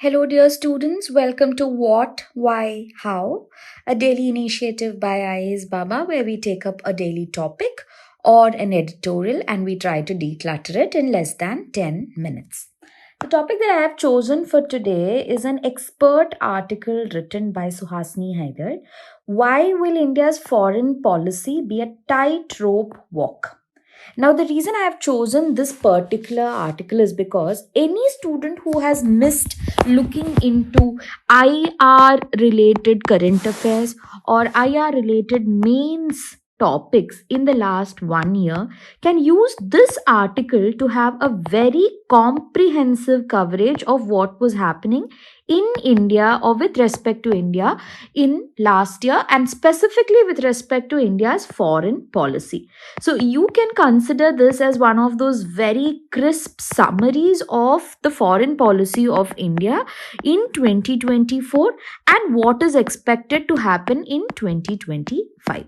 Hello, dear students. Welcome to What, Why, How, a daily initiative by IAS Baba, where we take up a daily topic or an editorial and we try to declutter it in less than 10 minutes. The topic that I have chosen for today is an expert article written by Suhasini Haidar. Why will India's foreign policy be a tightrope walk? Now, the reason I have chosen this particular article is because any student who has missed looking into IR related current affairs or IR related mains topics in the last 1 year can use this article to have a very comprehensive coverage of what was happening in India or with respect to India in last year and specifically with respect to India's foreign policy. So you can consider this as one of those very crisp summaries of the foreign policy of India in 2024 and what is expected to happen in 2025.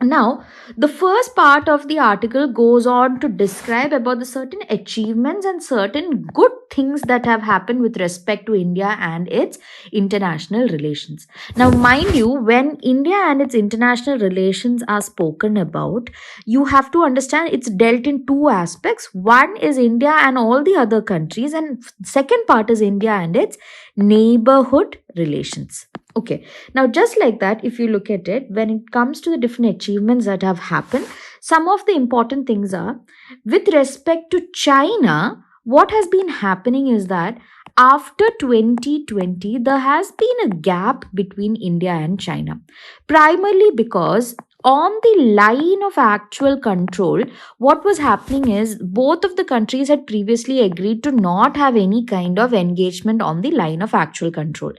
Now, the first part of the article goes on to describe about the certain achievements and certain good things that have happened with respect to India and its international relations. Now, mind you, when India and its international relations are spoken about, you have to understand it's dealt in two aspects. One is India and all the other countries, and second part is India and its neighborhood relations. Okay, now just like that, if you look at it, when it comes to the different achievements that have happened, some of the important things are with respect to China, what has been happening is that after 2020, there has been a gap between India and China, primarily because on the line of actual control, what was happening is both of the countries had previously agreed to not have any kind of engagement on the line of actual control.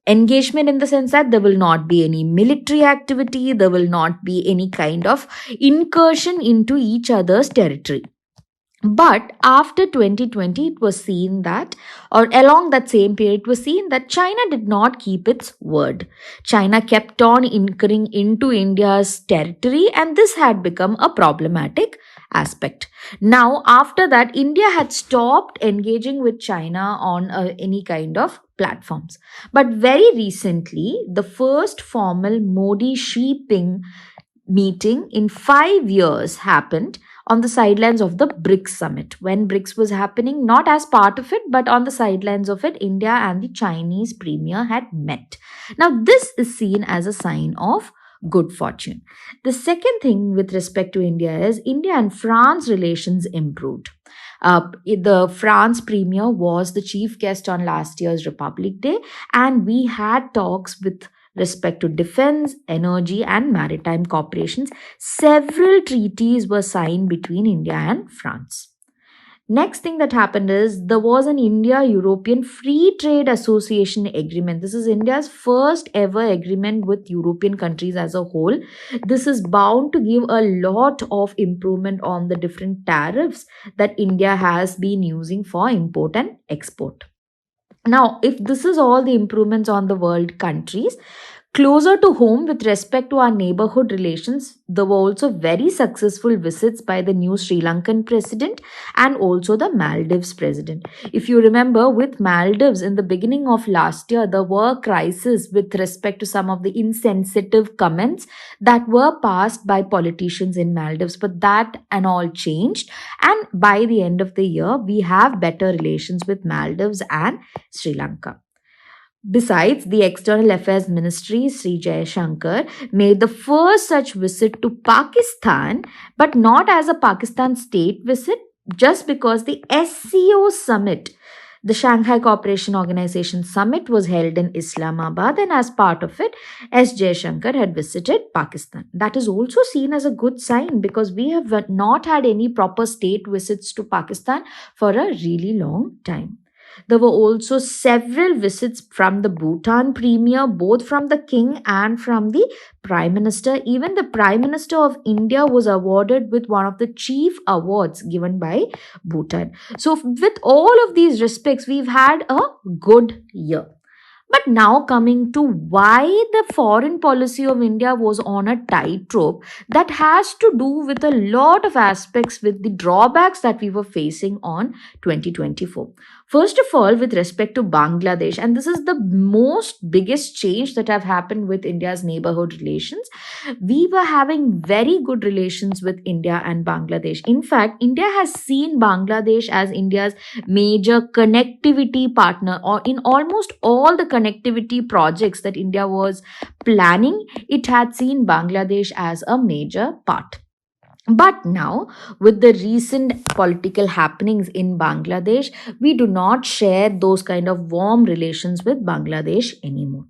Engagement in the sense that there will not be any military activity, there will not be any kind of incursion into each other's territory. But after 2020, it was seen that, or along that same period, it was seen that China did not keep its word. China kept on incurring into India's territory, and this had become a problematic aspect. Now, after that, India had stopped engaging with China on any kind of platforms. But very recently, the first formal Modi Xi Jinping meeting in 5 years happened on the sidelines of the BRICS summit. When BRICS was happening, not as part of it, but on the sidelines of it, India and the Chinese premier had met. Now, this is seen as a sign of good fortune. The second thing with respect to India is India and France relations improved. The France premier was the chief guest on last year's Republic Day, and we had talks with respect to defense, energy, and maritime cooperations. Several treaties were signed between India and France. Next thing that happened is there was an India European Free Trade Association agreement. This is India's first ever agreement with European countries as a whole. This is bound to give a lot of improvement on the different tariffs that India has been using for import and export. Now, if this is all the improvements on the world countries, closer to home with respect to our neighborhood relations, there were also very successful visits by the new Sri Lankan president and also the Maldives president. If you remember, with Maldives in the beginning of last year, there were crises with respect to some of the insensitive comments that were passed by politicians in Maldives, but that and all changed. And by the end of the year, we have better relations with Maldives and Sri Lanka. Besides, the External Affairs Ministry, Sri Jaishankar, made the first such visit to Pakistan, but not as a Pakistan state visit, just because the SCO summit, the Shanghai Cooperation Organization summit, was held in Islamabad, and as part of it, S. Jaishankar had visited Pakistan. That is also seen as a good sign because we have not had any proper state visits to Pakistan for a really long time. There were also several visits from the Bhutan premier, both from the king and from the prime minister. Even the prime minister of India was awarded with one of the chief awards given by Bhutan. So, with all of these respects, we've had a good year. But now coming to why the foreign policy of India was on a tightrope, that has to do with a lot of aspects with the drawbacks that we were facing on 2024. First of all, with respect to Bangladesh, and this is the most biggest change that have happened with India's neighborhood relations, we were having very good relations with India and Bangladesh. In fact, India has seen Bangladesh as India's major connectivity partner, or in almost all the connectivity projects that India was planning, it had seen Bangladesh as a major part. But now, with the recent political happenings in Bangladesh, we do not share those kind of warm relations with Bangladesh anymore.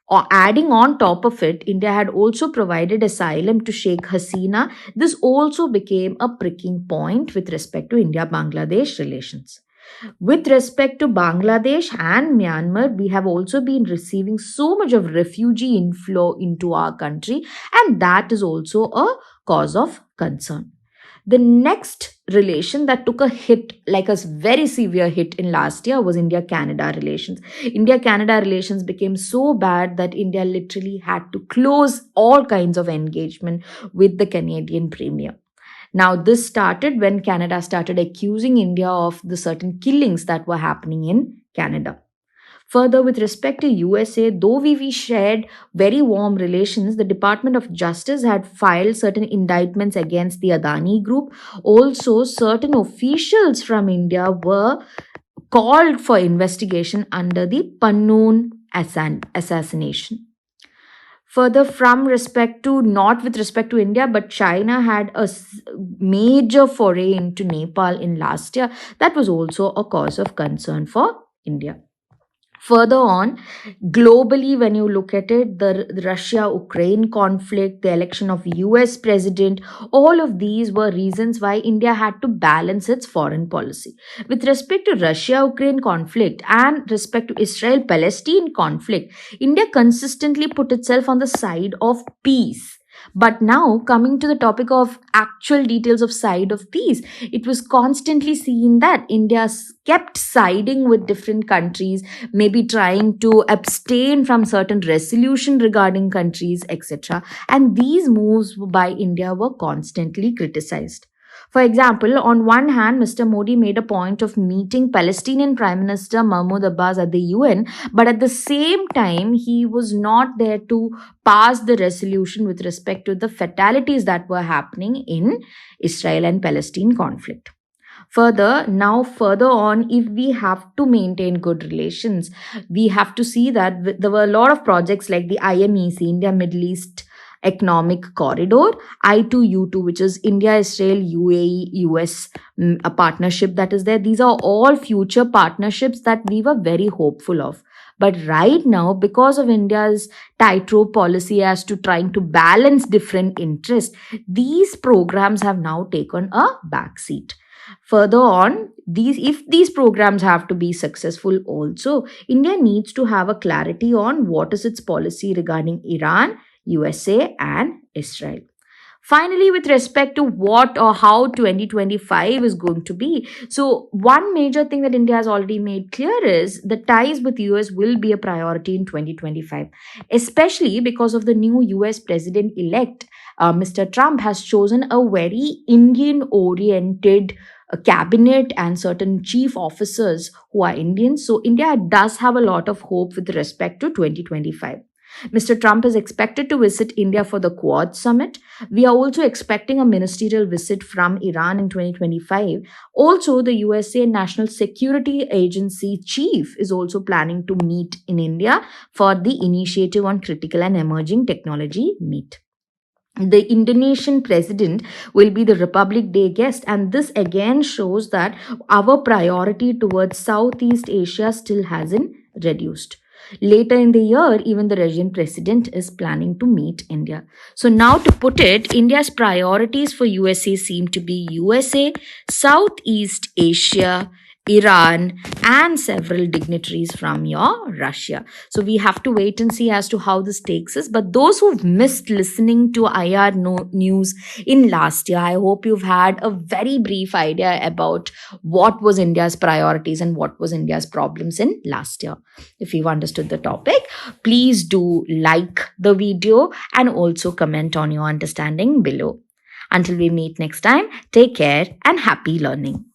Or adding on top of it, India had also provided asylum to Sheikh Hasina. This also became a pricking point with respect to India Bangladesh relations. With respect to Bangladesh and Myanmar, we have also been receiving so much of refugee inflow into our country, and that is also a cause of concern. The next relation that took a hit, like a very severe hit in last year, was India Canada relations. India Canada relations became so bad that India literally had to close all kinds of engagement with the Canadian Premier. Now, this started when Canada started accusing India of the certain killings that were happening in Canada. Further, with respect to USA, though we shared very warm relations, the Department of Justice had filed certain indictments against the Adani group. Also, certain officials from India were called for investigation under the Pannoon assassination. Further, from respect to, not with respect to India, but China had a major foray into Nepal in last year. That was also a cause of concern for India. Further on, globally, when you look at it, the Russia-Ukraine conflict, the election of US president, all of these were reasons why India had to balance its foreign policy. With respect to Russia-Ukraine conflict and respect to Israel-Palestine conflict, India consistently put itself on the side of peace. But now, coming to the topic of actual details of side of peace, it was constantly seen that India kept siding with different countries, maybe trying to abstain from certain resolution regarding countries, etc. And these moves by India were constantly criticized. For example, on one hand, Mr. Modi made a point of meeting Palestinian Prime Minister Mahmoud Abbas at the UN, but at the same time, he was not there to pass the resolution with respect to the fatalities that were happening in Israel and Palestine conflict. Further on, if we have to maintain good relations, we have to see that there were a lot of projects like the IMEC, India Middle East Economic Corridor, I2U2, which is India, Israel, UAE, US, a partnership that is there. These are all future partnerships that we were very hopeful of. But right now, because of India's tightrope policy as to trying to balance different interests, these programs have now taken a backseat. Further on, if these programs have to be successful also, India needs to have a clarity on what is its policy regarding Iran, USA, and Israel. Finally, with respect to what or how 2025 is going to be, so one major thing that India has already made clear is the ties with US will be a priority in 2025, especially because of the new US president-elect. Mr. Trump has chosen a very Indian-oriented cabinet and certain chief officers who are Indians. So India does have a lot of hope with respect to 2025. Mr. Trump is expected to visit India for the Quad Summit. We are also expecting a ministerial visit from Iran in 2025. Also, the USA National Security Agency chief is also planning to meet in India for the Initiative on Critical and Emerging Technology meet. The Indonesian president will be the Republic Day guest, and this again shows that our priority towards Southeast Asia still hasn't reduced. Later in the year, even the Russian president is planning to meet India. So now to put it, India's priorities for USA seem to be USA, Southeast Asia, Iran, and several dignitaries from your Russia. So we have to wait and see as to how this takes us. But those who've missed listening to IR news in last year, I hope you've had a very brief idea about what was India's priorities and what was India's problems in last year. If you've understood the topic, please do like the video and also comment on your understanding below. Until we meet next time, take care and happy learning.